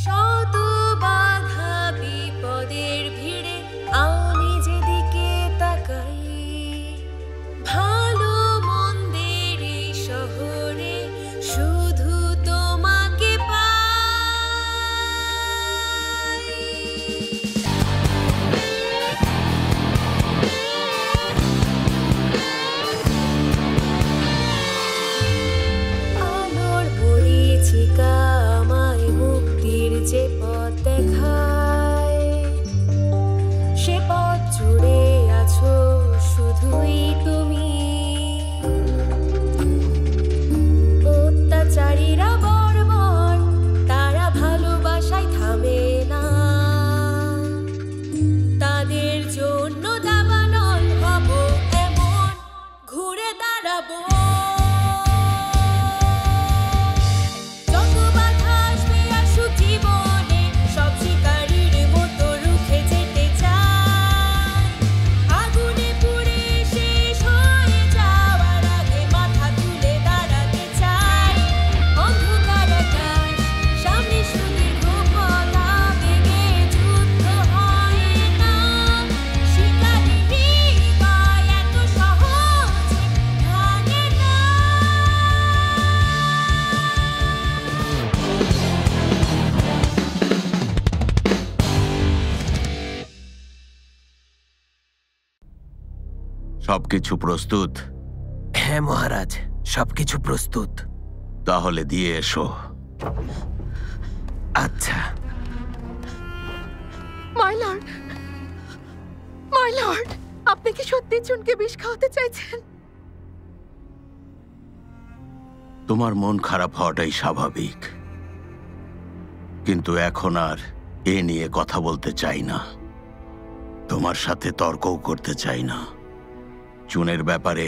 শত বাধা বিপদের ভিড়ে আমি যেদিকে তাকাই, ভালো মন্দের এই শহরে শুধু তোমাকে পাই। আলোর পরিচিকা আমায় মুক্তির যে পথ দেখায়, সে পথ জুড়ে আছো শুধুই তুমি। অত্যাচারীরা বর্বর, তারা ভালোবাসায় থামে না, তাদের জন্য দাবানল হব এমন ঘুরে দাঁড়াবো। যত বাধা আসবে আসুক জীবনে, সব শিকারীর মতো রুখে যেতে চাই। আগুনে পুড়ে শেষ হয়ে যাওয়ার আগে মাথা তুলে দাঁড়াতে চাই। অন্ধকার আকাশ, সামনে সুদীর্ঘ পথ, আবেগে যুদ্ধ হয় না। শিকারী হৃদয় এত সহজে ভাঙে না। সবকিছু প্রস্তুত? হ্যাঁ মহারাজ, সবকিছু প্রস্তুত। তাহলে দিয়ে এসো। আচ্ছা। মাই লর্ড, মাই লর্ড, আপনি কি সত্যি চুনকে বিষ খাওয়াতে চাইছেন? তোমার মন খারাপ হওয়াটাই স্বাভাবিক, কিন্তু এখন আর এ নিয়ে কথা বলতে চাই না। তোমার সাথে তর্কও করতে চাই না। চুনের ব্যাপারে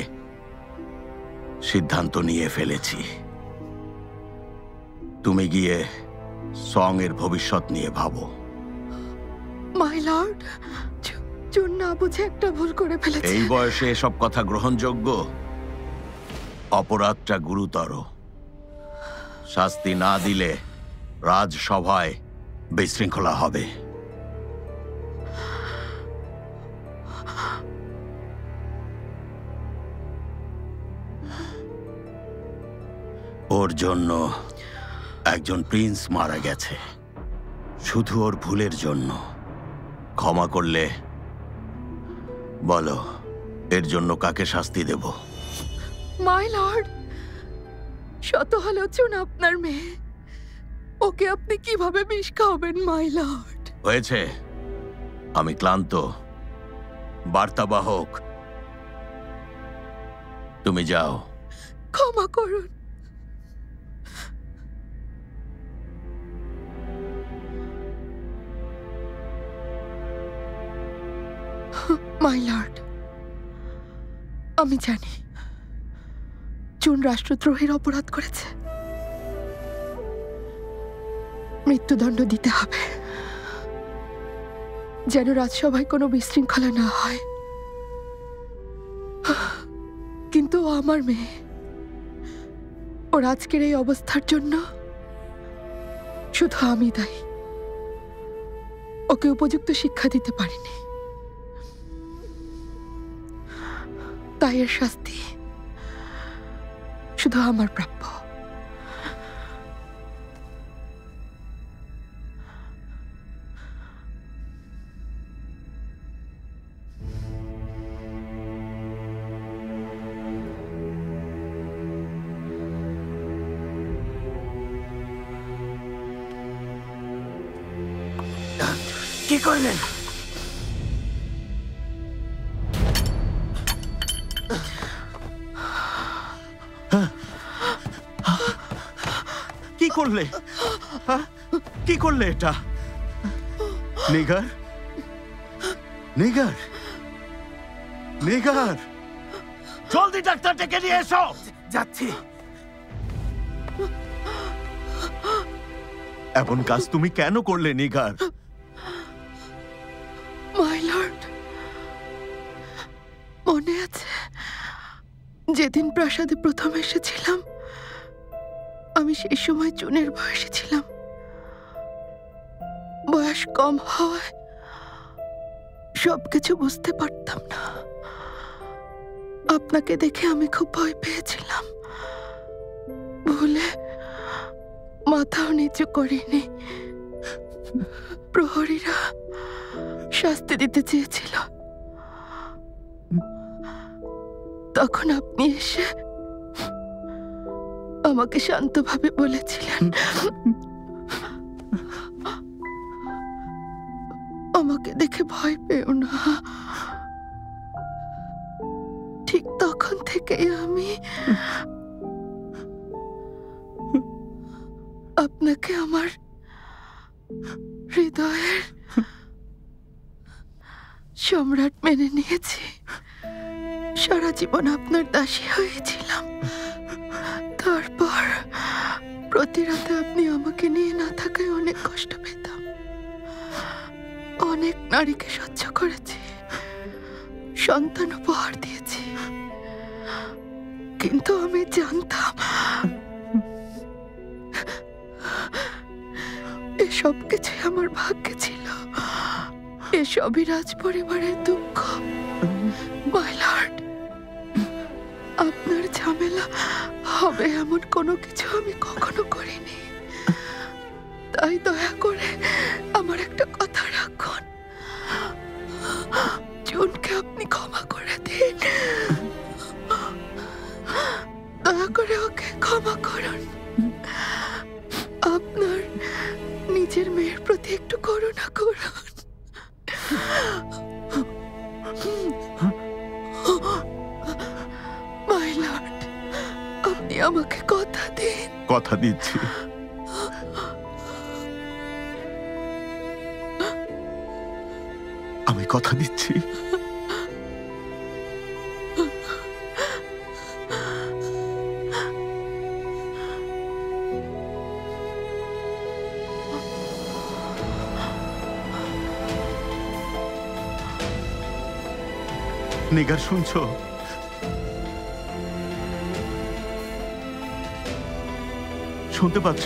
সিদ্ধান্ত নিয়ে ফেলেছি। তুমি গিয়ে সং এর ভবিষ্যৎ নিয়ে ভাবো। মাই লর্ড, চুন না বুঝে একটা ভুল করে ফেলেছে। এই বয়সে এসব কথা গ্রহণযোগ্য? অপরাধটা গুরুতর। শাস্তি না দিলে রাজসভায় বিশৃঙ্খলা হবে। ওর জন্য একজন প্রিন্স মারা গেছে, শুধু ওর ভুলের জন্য। ক্ষমা করলে বলো, এর জন্য কাকে শাস্তি দেব? মাই লর্ড, শত হলেও চুন আপনার মেয়ে, ওকে আপনি কিভাবে বিষ খাওয়াবেন মাই লর্ড? হয়েছে, আমি ক্লান্ত। বার্তাবাহক, তুমি যাও। ক্ষমা করুন। মাই লর্ড, আমি জানি চুন রাষ্ট্রদ্রোহের অপরাধ করেছে। মৃত্যুদণ্ড দিতে হবে, যেন রাজসভায় কোনো বিশৃঙ্খলা না হয়। কিন্তু ও আমার মেয়ে, ওর আজকের এই অবস্থার জন্য শুধু আমি দায়ী। ওকে উপযুক্ত শিক্ষা দিতে পারিনি, তাই এর শাস্তি শুধু আমার প্রাপ্য। কি করলেন? কি করলে? কি করলে এটা? নিগার, নিগার, নিগার, জলদি ডাক্তার ডেকে নিয়ে এসো। যাচ্ছি। এমন কাজ তুমি কেন করলে নিগার? মাই লর্ড, মনে আছে যেদিন প্রাসাদে প্রথম এসেছিলাম, আমি সেই সময় চুনের বয়সে ছিলাম। বয়স কম হওয়ায় সবকিছু বুঝতে পারতাম না। আপনাকে দেখে আমি খুব ভয় পেয়েছিলাম, ভুলে মাথাও নিচু করিনি। প্রহরীরা শাস্তি দিতে চেয়েছিল, তখন আপনি এসে আমাকে শান্তভাবে বলেছিলেন, আমাকে দেখে ভয় পেও না। ঠিক তখন থেকেই আমি আপনাকে আমার হৃদয়ের সম্রাট মেনে নিয়েছি। সারা জীবন আপনার দাসী হয়েছিলাম। তারপর প্রতি রাতে আপনি আমাকে নিয়ে না থাকায় অনেক কষ্ট পেতাম। অনেক নারীকে সহ্য করেছি, সন্তান উপহার দিয়েছি, কিন্তু আমি জানতাম এসব কিছুই আমার ভাগ্যে ছিল। এসবই রাজ পরিবারের দুঃখ। মাই লর্ড, আপনার ঝামেলা হবে এমন কোনো কিছু আমি কখনো করিনি। তাই দয়া করে আমার একটা কথা রাখুন। জুনকে আপনি ক্ষমা করে দিন। দয়া করে ওকে ক্ষমা করুন। আপনার নিজের মেয়ের প্রতি একটু করুণা করুন। মাই লর্ড, আপনি আমাকে কথা দিন। কথা দিচ্ছি। আমি কথা দিচ্ছি। নিগার, শুনছো? শুনতে পাচ্ছ?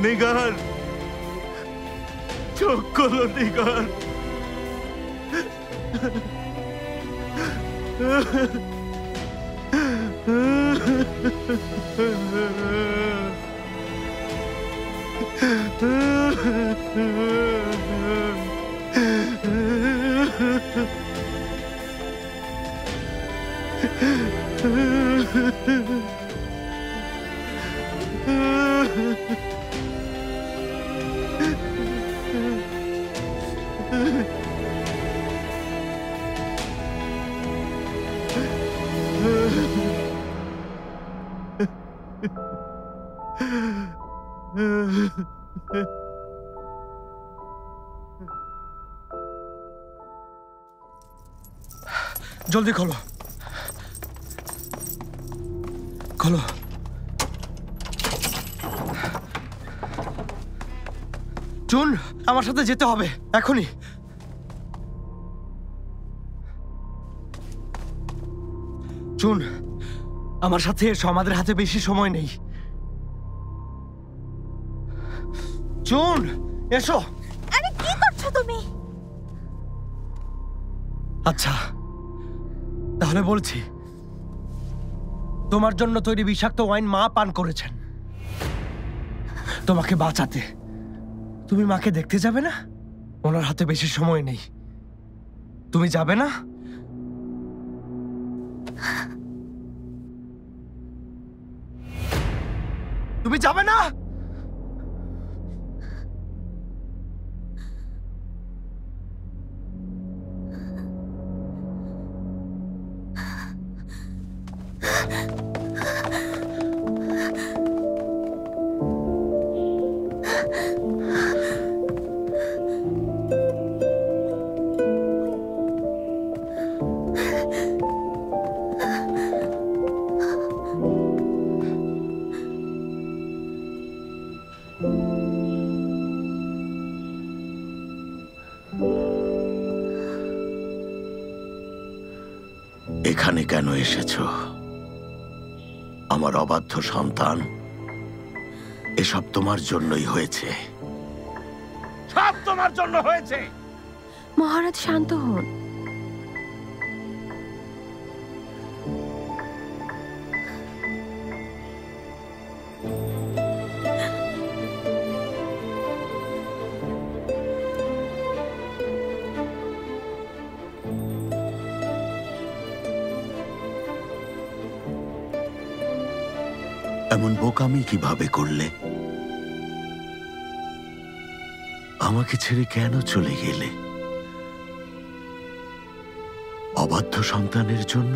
নিগার, চোখ খোলো নিগার। জলদি খোলো, খোলো। জুন, আমার সাথে যেতে হবে এখনই। জুন, আমার সাথে এসো, আমাদের হাতে বেশি সময় নেই। জুন, এসো। আরে কি করছো তুমি? আচ্ছা, তাহলে বলছি, তোমার জন্য তৈরি বিষাক্ত ওয়াইন মা পান করেছেন তোমাকে বাঁচাতে। তুমি মাকে দেখতে যাবে না? ওনার হাতে বেশি সময় নেই। তুমি যাবে না? তুমি যাবে না? এখানে কেন এসেছো? আমার অবাধ্য সন্তান, এসব তোমার জন্যই হয়েছে, সব তোমার জন্য হয়েছে। মহারাজ শান্ত হন। এমন বোকামি কিভাবে করলে? আমাকে ছেড়ে কেন চলে গেলে? অবাধ্য সন্তানের জন্য?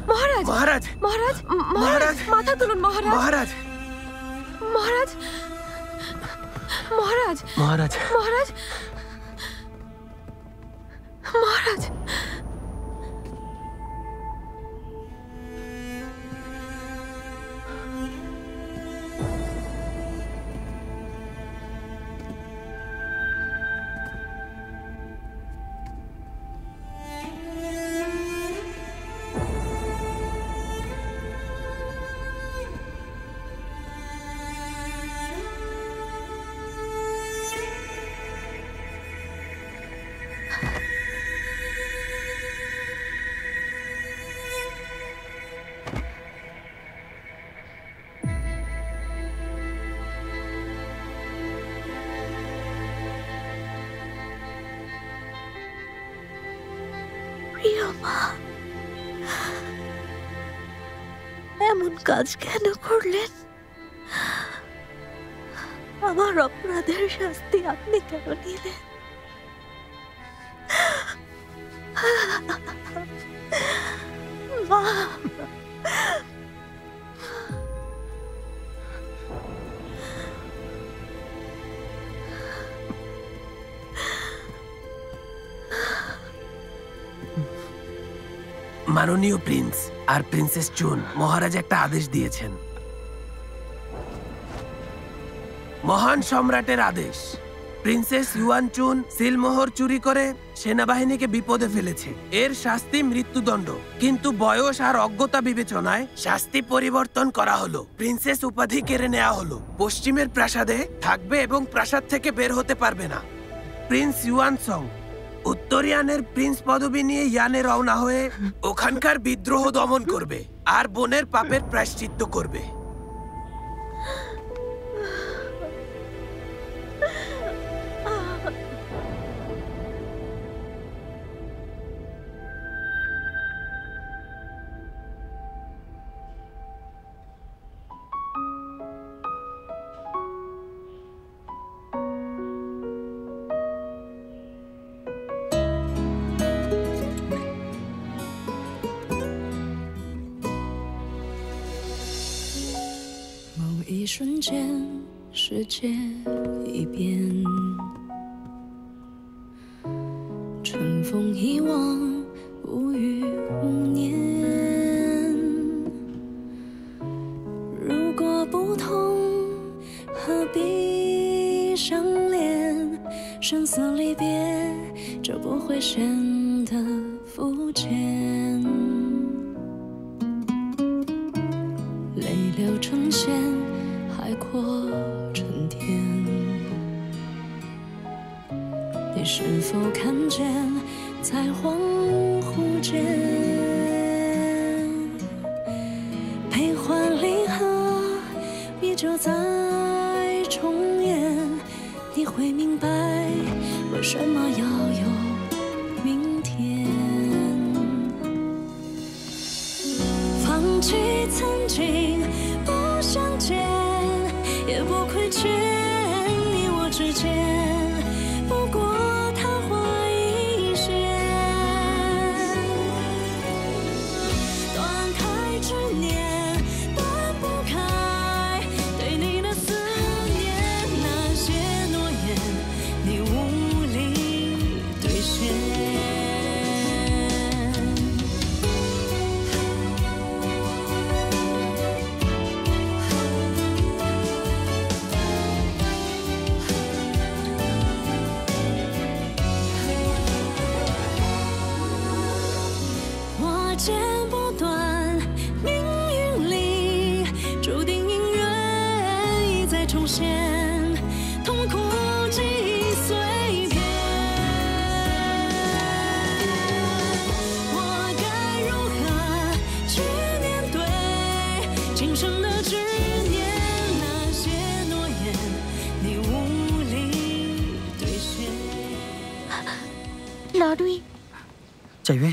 মহারাজ, মহারাজ, মহারাজ, মহারাজ, মাথা তুলুন মহারাজ, মহারাজ, মহারাজ, মহারাজ, মহারাজ, মহারাজ, মহারাজ। প্রিয় মা, এমন কাজ কেন করলেন? আমার অপরাধের শাস্তি আপনি কেন নিলেন? মা, মাননীয় প্রিন্স আর প্রিন্সেস চুন, মহারাজ একটা আদেশ দিয়েছেন। মহান সম্রাটের আদেশ। প্রিন্সেস ইউয়ান চুন সিলমোহর চুরি করে সেনাবাহিনীকে বিপদে ফেলেছে। এর শাস্তি মৃত্যুদণ্ড, কিন্তু বয়স আর অজ্ঞতা বিবেচনায় শাস্তি পরিবর্তন করা হলো। প্রিন্সেস উপাধি কেড়ে নেওয়া হলো। পশ্চিমের প্রাসাদে থাকবে এবং প্রাসাদ থেকে বের হতে পারবে না। প্রিন্স ইউয়ান সং উত্তরিয়ানের প্রিন্স পদবি নিয়ে ইয়ানে রওনা হয়ে ওখানকার বিদ্রোহ দমন করবে আর বোনের পাপের প্রায়শ্চিত্ত করবে।一瞬间，世界已变，春风一望，无语无念。如果不同，何必相恋？生死离别，就不会显得肤浅。泪流成线。海阔春天，你是否看见，在恍惚间，悲欢离合依旧在重演。你会明白，为什么要有明天。放弃曾经不相见，也不亏欠你我之间，不过昙花一现。断开执念，断不开对你的思念，那些诺言你无力兑现。剪不断，命运里注定音乐一再重现，痛苦记忆碎片。我该如何去面对今生的执念？那些诺言，你无力兑现。 লাডুই চাইবে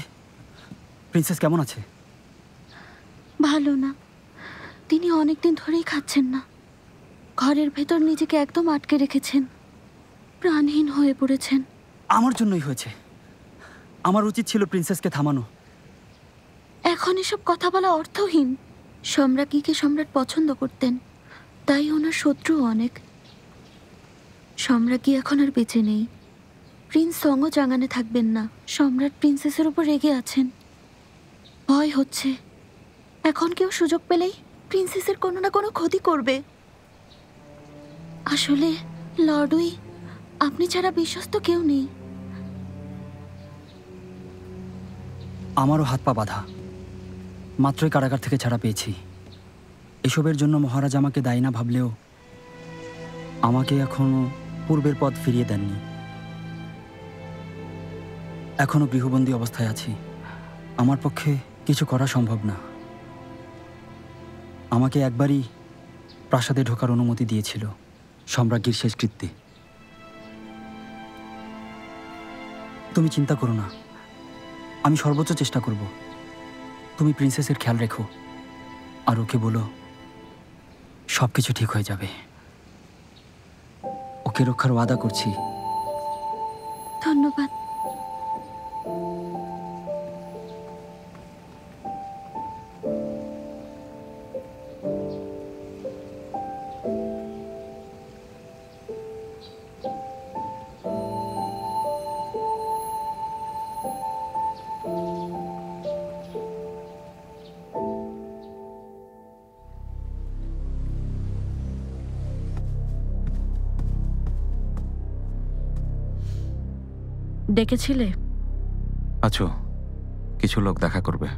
প্রিন্সেস কেমন আছে? ভালো না, তিনি অনেকদিন ধরেই খাচ্ছেন না। ঘরের ভেতর নিজেকে একদম আটকে রেখেছেন, প্রাণহীন হয়ে পড়েছেন। আমার জন্যই হয়েছে। আমার উচিত ছিল প্রিন্সেসকে থামানো। এখন এসব কথা বলা অর্থহীন। সম্রাজ্ঞীকে সম্রাট পছন্দ করতেন, তাই ওনার শত্রুও অনেক। সম্রাজ্ঞী এখন আর বেঁচে নেই। প্রিন্স সঙ্গ জাঙানে থাকবেন না। সম্রাট প্রিন্সেসের উপর রেগে আছেন। ভয় হচ্ছে এখন কেউ সুযোগ পেলেই প্রিন্সেসের কোনো না কোনো ক্ষতি করবে। আসলে লর্ডুই, আপনি ছাড়া বিশ্বস্ত কেউ নেই। আমারও হাত পা বাঁধা। মাত্রই কারাগার থেকে ছাড়া পেয়েছি। এসবের জন্য মহারাজ আমাকে দায়ী না ভাবলেও আমাকে এখনো পূর্বের পদ ফিরিয়ে দেননি। এখনো গৃহবন্দী অবস্থায় আছি। আমার পক্ষে কিছু করা সম্ভব না। আমাকে একবারই প্রাসাদে ঢোকার অনুমতি দিয়েছিল সম্রাজ্ঞীর শেষকৃত্যে। তুমি চিন্তা করো না, আমি সর্বোচ্চ চেষ্টা করব। তুমি প্রিন্সেসের খেয়াল রেখো আর ওকে বলো সব কিছু ঠিক হয়ে যাবে। ওকে রক্ষার ওয়াদা করছি। ধন্যবাদ। ডেকেছিলে? আছো, কিছু লোক দেখা করবে।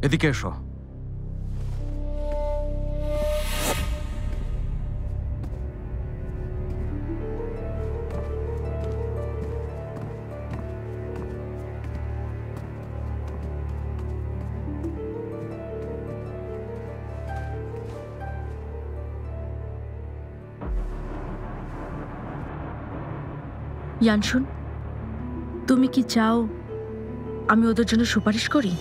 এদিকে এসো। ইয়ানশুন, তুমি কি চাও আমি ওদের জন্য সুপারিশ করি?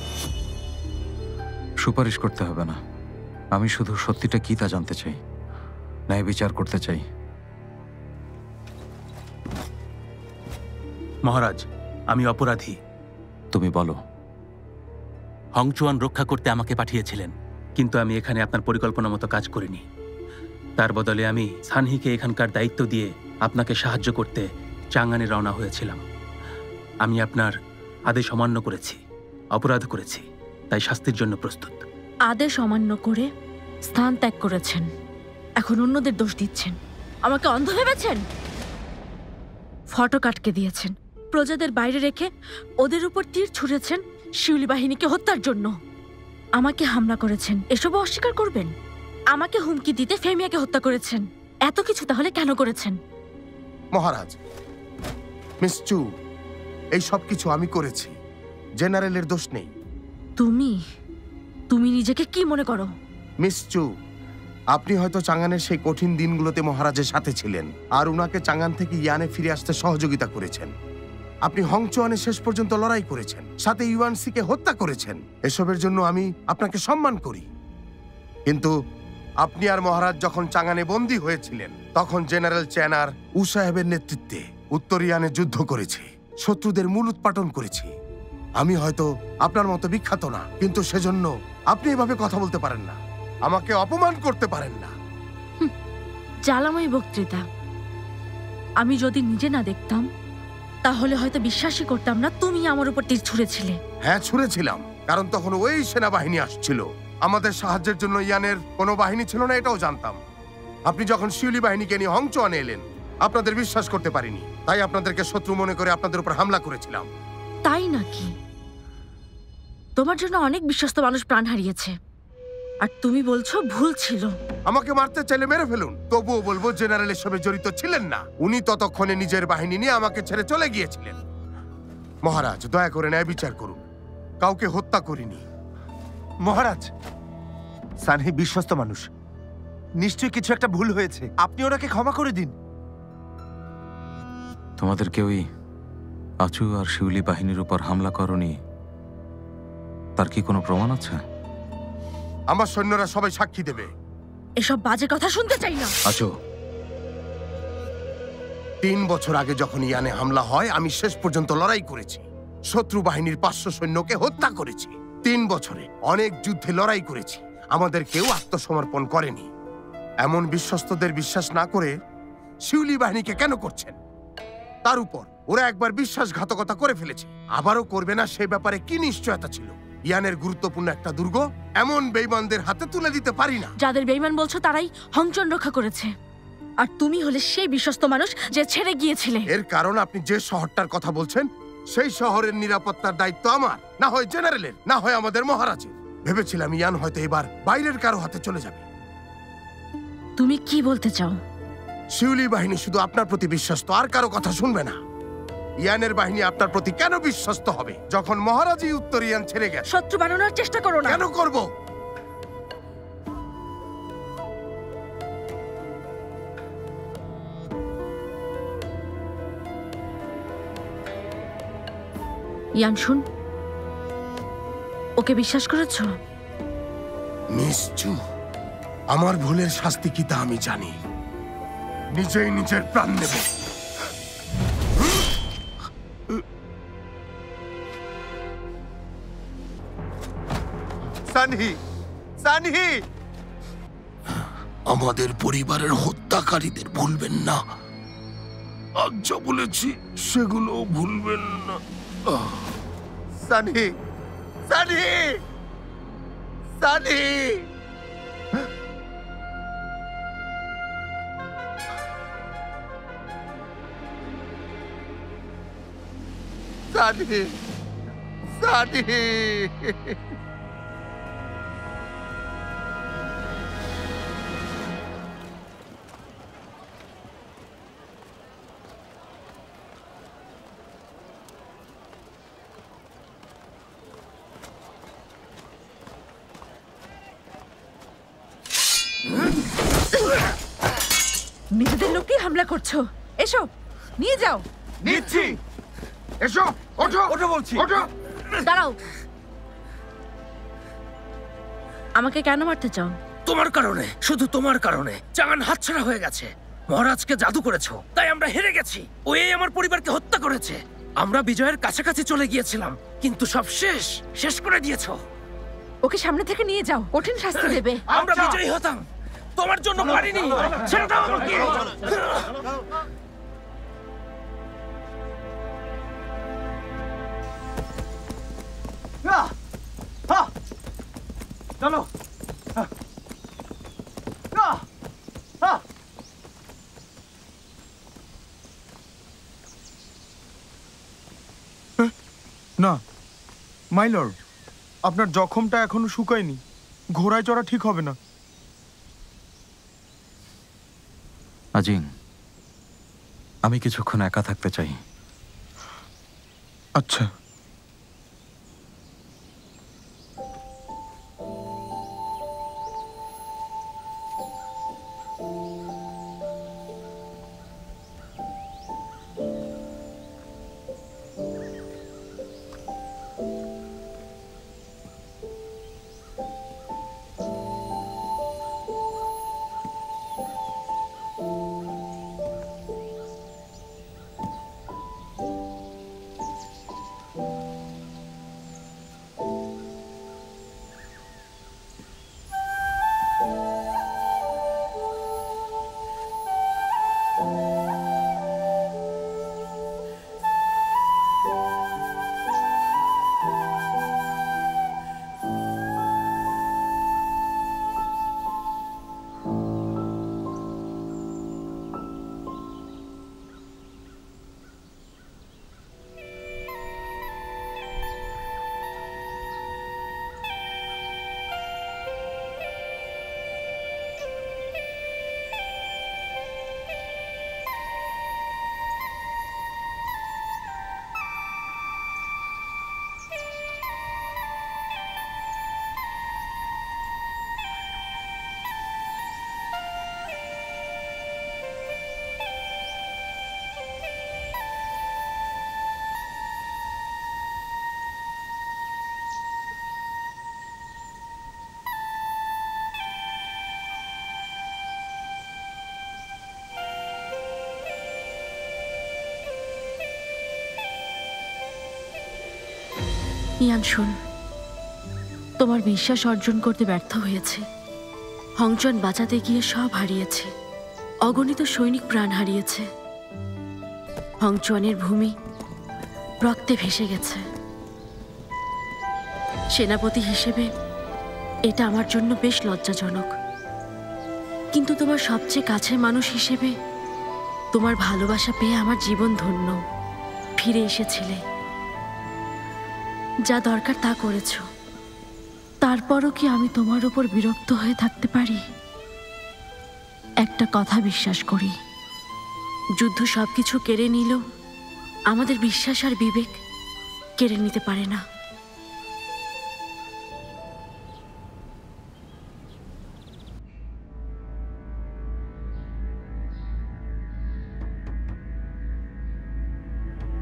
সুপারিশ করতে হবে না। আমি শুধু সত্যিটা কি তা জানতে চাই, ন্যায় বিচার করতে চাই। মহারাজ, আমি অপরাধী। তুমি বলো। হংচুয়ান রক্ষা করতে আমাকে পাঠিয়েছিলেন, কিন্তু আমি এখানে আপনার পরিকল্পনা মতো কাজ করিনি। তার বদলে আমি সানহিকে এখানকার দায়িত্ব দিয়ে আপনাকে সাহায্য করতে চাঙ্গানে রওনা হয়েছিলাম। আমি আপনার আদেশ অমান্য করেছি, অপরাধ করেছি, তাই শাস্তির জন্য প্রস্তুত। আদেশ অমান্য করে স্থান ত্যাগ করেছেন, এখন অন্যদের দোষ দিচ্ছেন। আমাকে অন্ধ ভেবেছেন? ফটক আটকে দিয়েছেন, প্রজাদের বাইরে রেখে ওদের উপর তীর ছুঁড়েছেন শিউলি বাহিনীকে হত্যার জন্য। আমাকে হামলা করেছেন, এসবও অস্বীকার করবেন? আমাকে হুমকি দিতে ফেমিয়াকে হত্যা করেছেন। এত কিছু তাহলে কেন করেছেন? মহারাজ, মিস চু, এই সব কিছু আমি করেছি। জেনারেলের দোষ নেই। তুমি নিজেকে কি মনে করো? মিস চু, আপনি হয়তো চাঙ্গানের সেই কঠিন দিনগুলোতে মহারাজের সাথে ছিলেন আর উনাকে চাঙ্গান থেকে ইয়ানে ফিরে আসতে সহযোগিতা করেছেন। আপনি হংচুয়ানে শেষ পর্যন্ত লড়াই করেছেন, সাথে ইউয়ানসিকে হত্যা করেছেন। এসবের জন্য আমি আপনাকে সম্মান করি। কিন্তু আপনি আর মহারাজ যখন চাঙ্গানে বন্দী হয়েছিলেন, তখন জেনারেল চ্যান আর উ সাহেবের নেতৃত্বে উত্তর ইয়ানে যুদ্ধ করেছি, শত্রুদের মূল উৎপাটন করেছি। আমি হয়তো আপনার মতো বিখ্যাত না, কিন্তু সেজন্য আপনি এভাবে কথা বলতে পারেন না, আমাকে অপমান করতে পারেন না। জ্বালাময়ী বক্তৃতা। আমি যদি নিজে না দেখতাম তাহলে হয়তো বিশ্বাসই করতাম না তুমি আমার উপর তীর ছুঁড়েছিলে। হ্যাঁ, ছুঁড়েছিলাম, কারণ তখন ওই সেনাবাহিনী আসছিল। আমাদের সাহায্যের জন্য ইয়ানের কোনো বাহিনী ছিল না, এটাও জানতাম। আপনি যখন শিউলি বাহিনীকে নিয়ে হংচুয়ানে এলেন, আপনাদের বিশ্বাস করতে পারিনি। তাই আপনাদেরকে শত্রু মনে করে আপনাদের উপর হামলা করেছিলাম। তাই নাকি? তোমার জন্য অনেক বিশ্বস্ত মানুষ প্রাণ হারিয়েছে, আর তুমি বলছো ভুল ছিল। আমাকে মারতে চাইলে মেরে ফেলুন, তবুও বলবো জেনারেল এসবে জড়িত ছিলেন না। উনি ততক্ষণে নিজের বাহিনী নিয়ে আমাকে ছেড়ে চলে গিয়েছিলেন। মহারাজ, দয়া করে ন্যায় বিচার করুন। কাউকে হত্যা করিনি। মহারাজ, সানহি বিশ্বস্ত মানুষ, নিশ্চয়ই কিছু একটা ভুল হয়েছে, আপনি ওনাকে ক্ষমা করে দিন। তোমাদের কেউই আচু আর শিউলি বাহিনীর উপর হামলা করনি, তার কি কোনো প্রমাণ আছে? আমার সৈন্যরা সবাই সাক্ষী দেবে। এসব বাজে কথা শুনতে চাই না। আচু, 3 বছর আগে যখন ইয়ানে হামলা হয়, আমি শেষ পর্যন্ত লড়াই করেছি। শত্রু বাহিনীর 500 সৈন্যকে হত্যা করেছি। 3 বছরে অনেক যুদ্ধে লড়াই করেছি, আমাদের কেউ আত্মসমর্পণ করেনি। এমন বিশ্বস্তদের বিশ্বাস না করে শিউলি বাহিনীকে কেন করছেন? তার উপর ওরা একবার বিশ্বাসঘাতকতা করে ফেলেছে, আবারও করবে না সে ব্যাপারে কি নিশ্চয়তা ছিল? ইয়ানের গুরুত্বপূর্ণ একটা দুর্গ এমন বেঈমানদের হাতে তুলে দিতে পারি না। যাদের বেঈমান বলছো তারাই হংচন রক্ষা করেছে, আর তুমি হলে সেই বিশ্বস্ত মানুষ যে ছেড়ে গিয়েছিলে। এর কারণ আপনি যে শহরটার কথা বলছেন, সেই শহরের নিরাপত্তার দায়িত্ব আমার, না হয় জেনারেলের, না হয় আমাদের মহারাজের। ভেবেছিলাম ইয়ান হয়তো এবার বাইরের কারো হাতে চলে যাবে। তুমি কি বলতে চাও? শিউলি বাহিনী শুধু আপনার প্রতি বিশ্বস্ত, আর কারো কথা শুনবে না। ইয়ানের বাহিনী আপনার প্রতি কেন বিশ্বস্ত হবে যখন মহারাজই উত্তর ইয়ান ছেড়ে গেছে? শত্রু বানানোর চেষ্টা করো না। কেন করব? ইয়ান শুন, ওকে বিশ্বাস করেছো? মিস চু, আমার ভুলের শাস্তি কি তা আমি জানি। নিজেই নিজের প্রাণ নেব। সানহি, সানহি! আমাদের পরিবারের হত্যাকারীদের ভুলবেন না। আজ যা বলেছি সেগুলো ভুলবেন না। সানহি, সানহি, সানহি! সানহি, সানহি! নিজেদের লোককেই হামলা করছো। এসো, নিয়ে যাও। নিচ্ছি। এসো, ওঠো, ওঠো বলছি, ওঠো। দাঁড়াও। আমাকে কেন মারতে চাও? তোমার কারণে, শুধু তোমার কারণে চাঙান হাতছাড়া হয়ে গেছে। মহারাজকে জাদু করেছো, তাই আমরা হেরে গেছি। ওই আমার পরিবারকে হত্যা করেছে। আমরা বিজয়ের কাছাকাছি চলে গিয়েছিলাম, কিন্তু সব শেষ করে দিয়েছো। ওকে সামনে থেকে নিয়ে যাও, কঠিন শাস্তি দেবে। আমরা বিজয়ী হতাম, তোমার জন্য পারিনি। ছেড়ে দাও আমাকে। চলো। না মাই লর্ড, আপনার জখমটা এখনো শুকায়নি। ঘোড়ায় চড়া ঠিক হবে না। আজিং, আমি কিছুক্ষণ একা থাকতে চাই। আচ্ছা। ইয়ান শুন, তোমার বিশ্বাস অর্জন করতে ব্যর্থ হয়েছে। হংচুয়ান বাঁচাতে গিয়ে সব হারিয়েছে। অগণিত সৈনিক প্রাণ হারিয়েছে। হংচুয়ানের ভূমি রক্তে ভেসে গেছে। সেনাপতি হিসেবে এটা আমার জন্য বেশ লজ্জাজনক, কিন্তু তোমার সবচেয়ে কাছের মানুষ হিসেবে তোমার ভালোবাসা পেয়ে আমার জীবন ধন্য। ফিরে এসেছিলে, যা দরকার তা করেছ। তারপরও কি আমি তোমার উপর বিরক্ত হয়ে থাকতে পারি? একটা কথা বিশ্বাস করি, যুদ্ধ সবকিছু কেড়ে নিল, আমাদের বিশ্বাস আর বিবেক কেড়ে নিতে পারে না।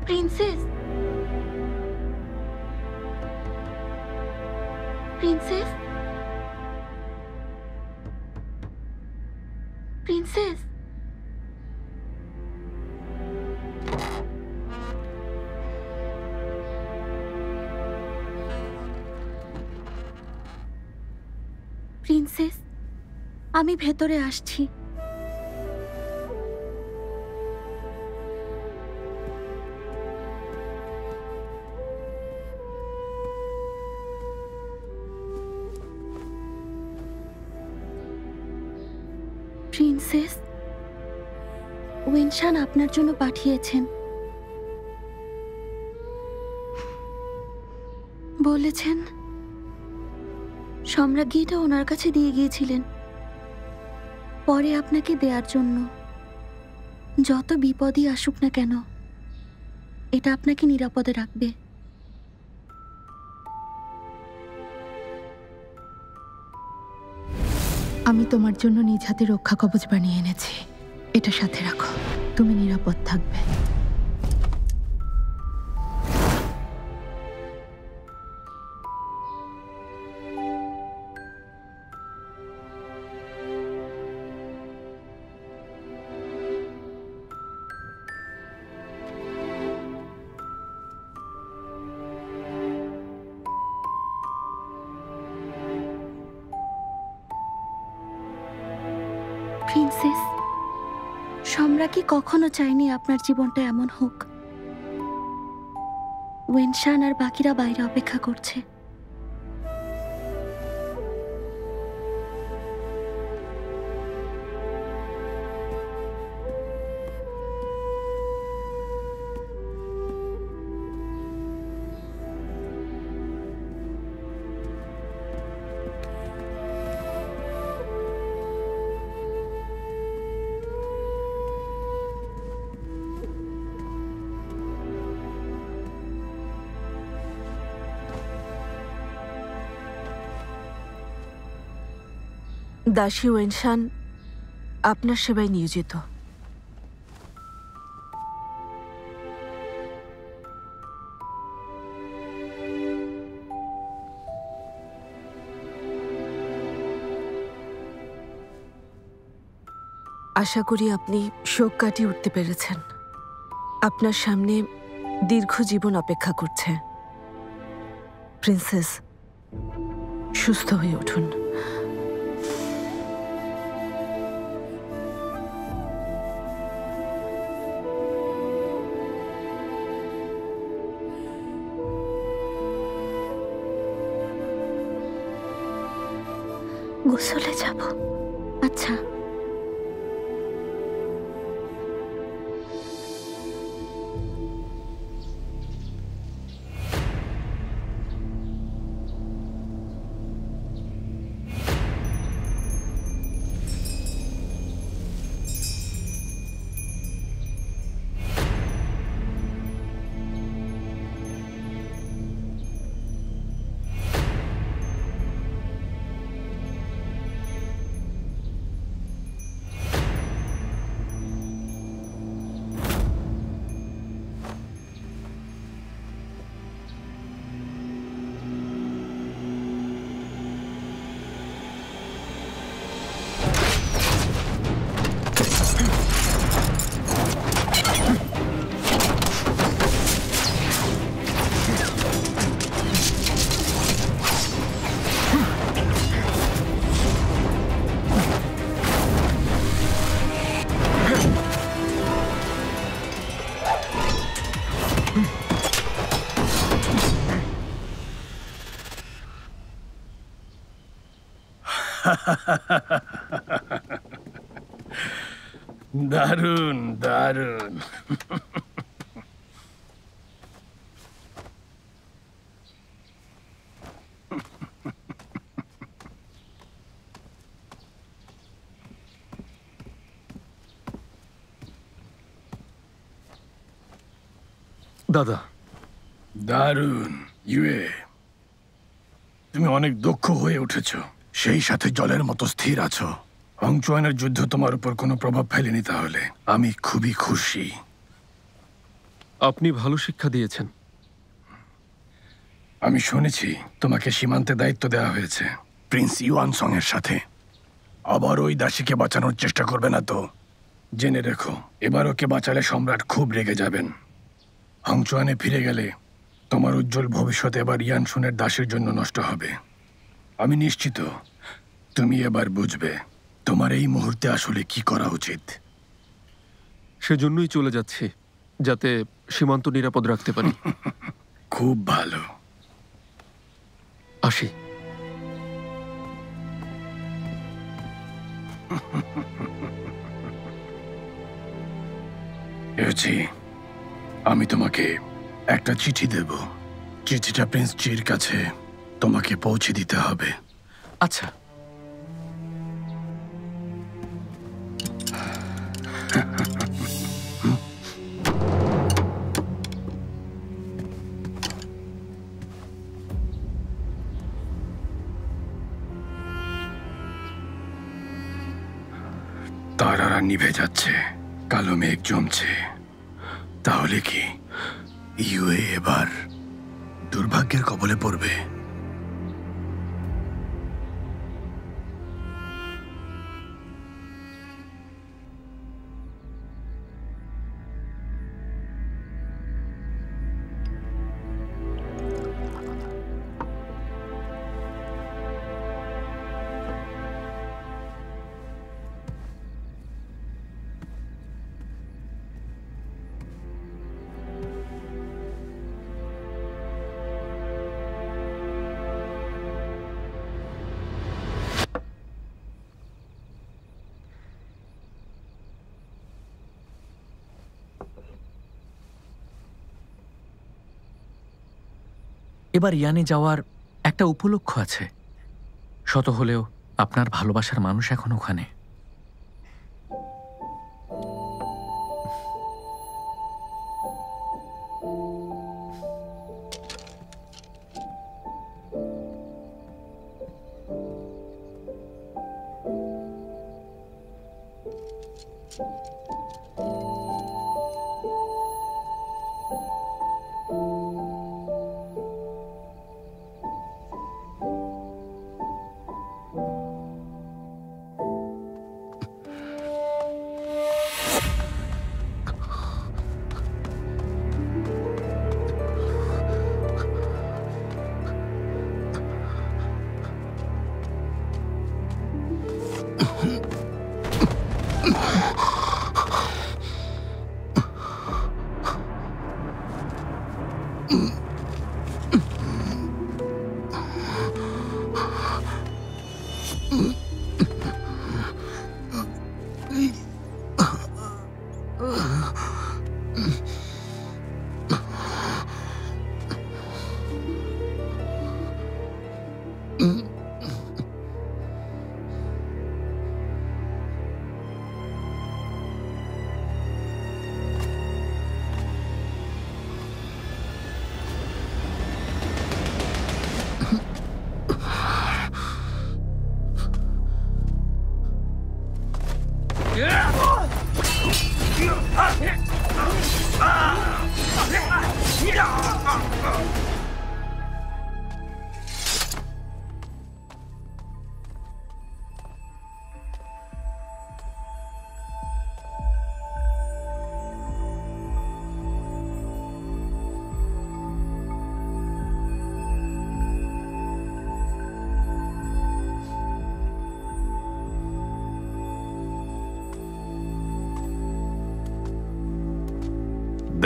Princess, princess, princess. প্রিন্সেস, আমি ভেতরে আসছি। প্রিন্সেস, ওয়েনশান আপনার জন্য পাঠিয়েছেন। বলেছেন সম্রাজ্ঞীটা ওনার কাছে দিয়ে গিয়েছিলেন পরে আপনাকে দেওয়ার জন্য। যত বিপদই আসুক না কেন, এটা আপনাকে নিরাপদে রাখবে। আমি তোমার জন্য নিজ হাতে রক্ষা কবচ বানিয়ে এনেছি। এটা সাথে রাখো, তুমি নিরাপদ থাকবে। প্রিন্সেস, সম্রাজ্ঞী কখনো চায়নি আপনার জীবনটা এমন হোক। ওয়েনশান আর বাকিরা বাইরে অপেক্ষা করছে। দাসী ওয়েনশান আপনার সেবায় নিয়োজিত। আশা করি আপনি শোক কাটিয়ে উঠতে পেরেছেন। আপনার সামনে দীর্ঘ জীবন অপেক্ষা করছে। প্রিন্সেস, সুস্থ হয়ে উঠুন। গোসলে যাব। আচ্ছা, দারুণ দারুণ। দাদা, দারুণ ইউয়ে, তুমি অনেক দক্ষ হয়ে উঠেছ, সেই সাথে জলের মতো স্থির আছো। হংচুয়ানের যুদ্ধ তোমার উপর কোনো প্রভাব ফেলেনি, তাহলে আমি খুবই খুশি। আপনি ভালো শিক্ষা দিয়েছেন। আমি শুনেছি তোমাকে সীমান্তে দায়িত্ব দেওয়া হয়েছে প্রিন্স ইউয়ানসং এর সাথে। আবার ওই দাসীকে বাঁচানোর চেষ্টা করবে না তো? জেনে রেখো, এবার ওকে বাঁচালে সম্রাট খুব রেগে যাবেন। হংচুয়ানে ফিরে গেলে তোমার উজ্জ্বল ভবিষ্যৎ এবার ইয়ানসুনের দাসের জন্য নষ্ট হবে। আমি নিশ্চিত তুমি এবার বুঝবে তোমার এই মুহূর্তে আসলে কি করা উচিত। সেজন্যই চলে যাচ্ছি, যাতে সীমান্ত নিরাপদ রাখতে পারি। খুব ভালো। আসি। আমি তোমাকে একটা চিঠি দেব। চিঠিটা প্রিন্স চির কাছে তোমাকে পৌঁছে দিতে হবে। আচ্ছা। তারারা নিভে যাচ্ছে, কালো মেঘ জমছে। তাহলে কি ইউএ এবার দুর্ভাগ্যের কবলে পড়বে? এবার ইয়ানে যাওয়ার একটা উপলক্ষ আছে। শত হলেও আপনার ভালোবাসার মানুষ এখন ওখানে।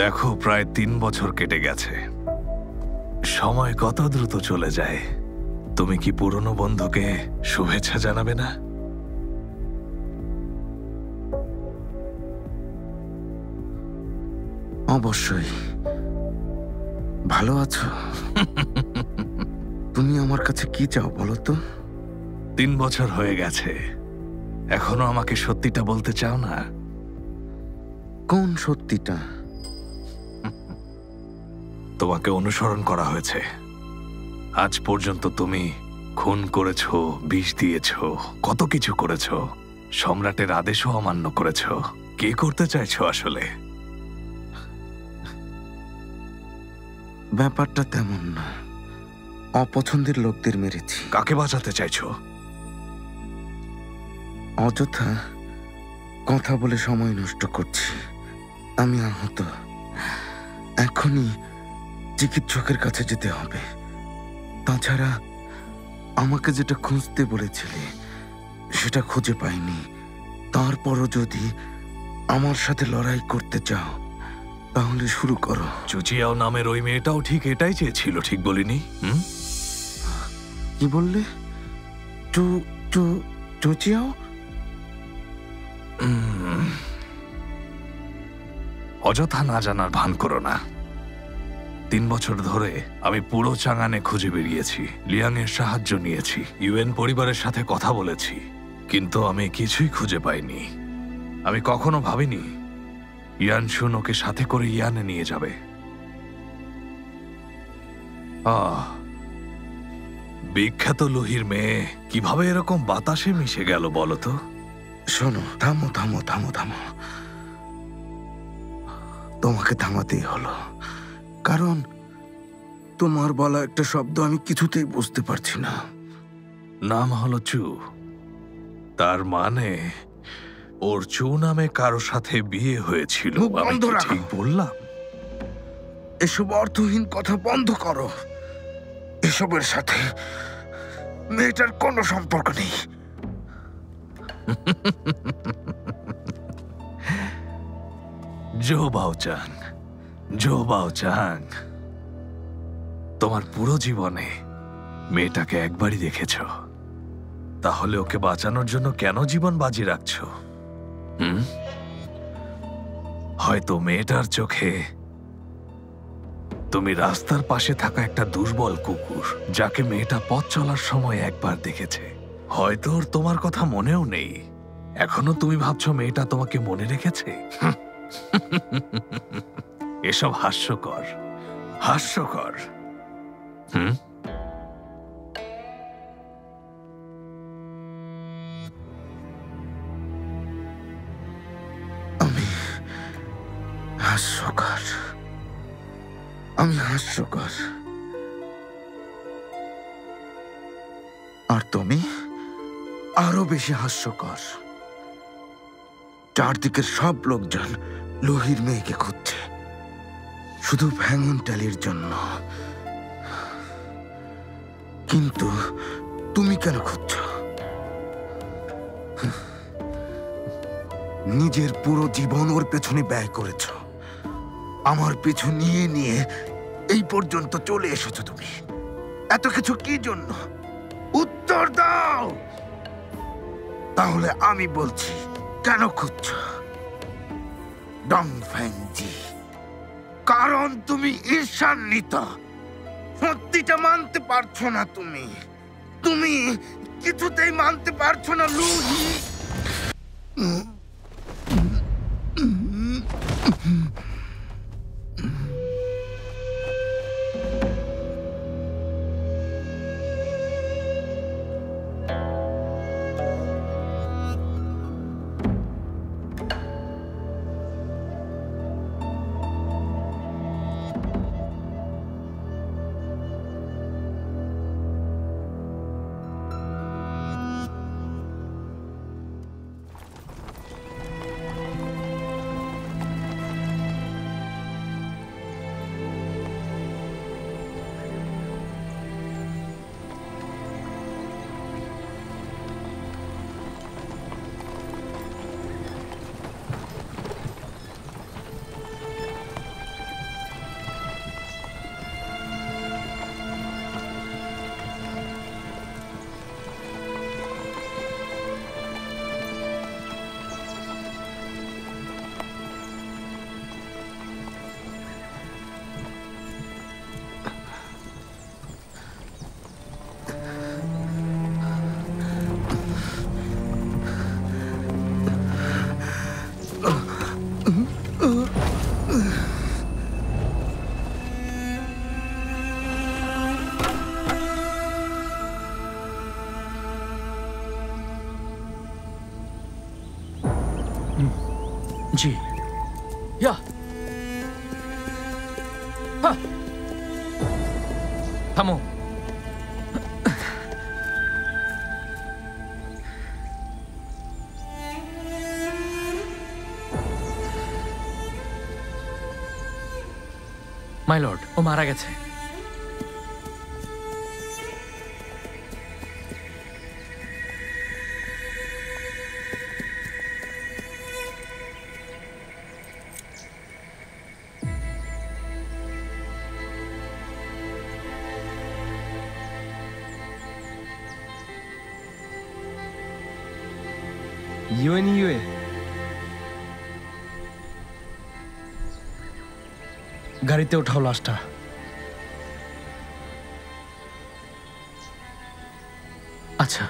দেখো, প্রায় 3 বছর কেটে গেছে। সময় কত দ্রুত চলে যায়। তুমি কি পুরনো বন্ধুকে শুভেচ্ছা জানাবে না? অবশ্যই। ভালো আছো? তুমি আমার কাছে কি চাও বলো তো? 3 বছর হয়ে গেছে, এখনো আমাকে সত্যিটা বলতে চাও না? কোন সত্যিটা? তোমাকে অনুসরণ করা হয়েছে। আজ পর্যন্ত তুমি খুন করেছো, বিষ দিয়েছো, কত কিছু করেছো, সম্রাটের আদেশও অমান্য করেছো। কি করতে চাইছো আসলে? ব্যাপারটা তেমন না। অপছন্দের লোকদের মেরেছি। কাকে বাঁচাতে চাইছো? অযথা কথা বলে সময় নষ্ট করছি। আমি আহত, এখনই চিকিৎসকের কাছে যেতে হবে। তাছাড়া আমাকে যেটা খুঁজতে বলেছিলে সেটা খুঁজে পাইনি। তারপরও যদি আমার সাথে লড়াই করতে চাও তাহলে শুরু করো। চুচিয়াও নামের ওই মেয়েটাও ঠিক এটাই চেয়েছিল, ঠিক বলিনি? কি বললে? চুচিয়াও? অযথা না জানার ভান করো না। 3 বছর ধরে আমি পুরো চাঙানে খুঁজে বেরিয়েছি, লিয়াং এর সাহায্য নিয়েছি, ইউএন পরিবারের সাথে কথা বলেছি, কিন্তু আমি কিছুই খুঁজে পাইনি। আমি কখনো ভাবিনি ইয়ানশুন ওকে সাথে করে ইয়ানে নিয়ে যাবে। বিখ্যাত লুহির মেয়ে কিভাবে এরকম বাতাসে মিশে গেল বলো তো? শোনো, থামো থামো থামো থামো। তোমাকে থামাতেই হলো, কারণ তোমার বলা একটা শব্দ আমি কিছুতেই বুঝতে পারছি না। নাম হলো চু। তার মানে ওর চু নামে কারো সাথে বিয়ে হয়েছিল। আমি কি ঠিক বললাম? এসব অর্থহীন কথা বন্ধ করো। এসবের সাথে মেয়েটার কোনো সম্পর্ক নেই। জো বাওচাং, জো বাওচাং, তোমার পুরো জীবনে মেয়েটাকে একবারই দেখেছ, তাহলে ওকে বাঁচানোর জন্য কেন জীবন বাজি রাখছো? হয়তো মেয়েটার চোখে তুমি রাস্তার পাশে থাকা একটা দুর্বল কুকুর, যাকে মেয়েটা পথ চলার সময় একবার দেখেছে। হয়তো ওর তোমার কথা মনেও নেই। এখনো তুমি ভাবছো মেয়েটা তোমাকে মনে রেখেছে? এসব হাস্যকর, হাস্যকর। হাস্যকর, আমি হাস্যকর। আর তুমি আরো বেশি হাস্যকর। চারদিকের সব লোকজন লোহির মেয়েকে খুঁজছে, শুধু ভ্যাঙনটালির জন্য। কিন্তু তুমি কেন খুঁজছ? নিজের পুরো জীবন ওর পেছনে ব্যয় করেছ। আমার পিছু নিয়ে নিয়ে এই পর্যন্ত চলে এসেছো তুমি। এত কিছু কি জন্য? উত্তর দাও। তাহলে আমি বলছি, কেন খুঁজছ? ডংফেংজি, কারণ তুমি ঈর্ষান্বিত। সত্যিটা মানতে পারছো না তুমি। তুমি কিছুতেই মানতে পারছো না লুহি। জি呀，哈，থামো। মাই লর্ড, ও মারা গেছে। ইউএ গাড়িতে ওঠাও লাশটা। আচ্ছা।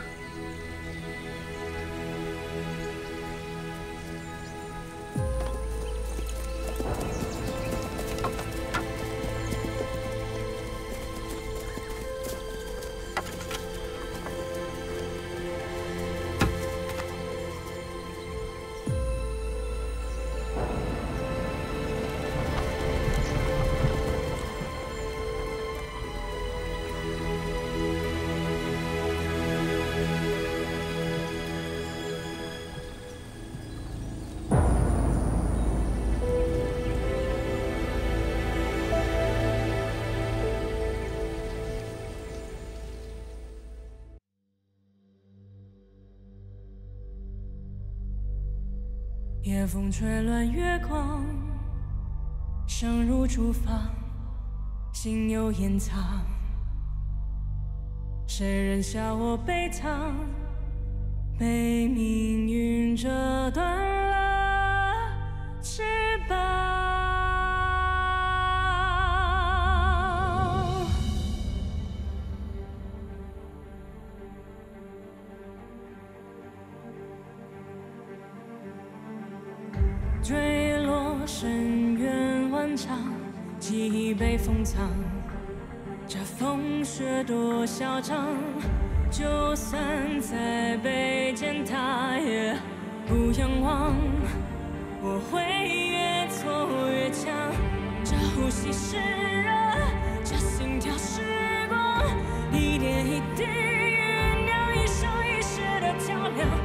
夜风吹乱月光，声如厨房，心有掩藏。谁人笑我悲怆，被命运折断了翅膀。坠落深渊万丈，记忆被封藏。这风雪多嚣张，就算再被践踏，也不仰望。我会越挫越强，这呼吸是热，这心跳是光，一点一滴酝酿一生一世的较量。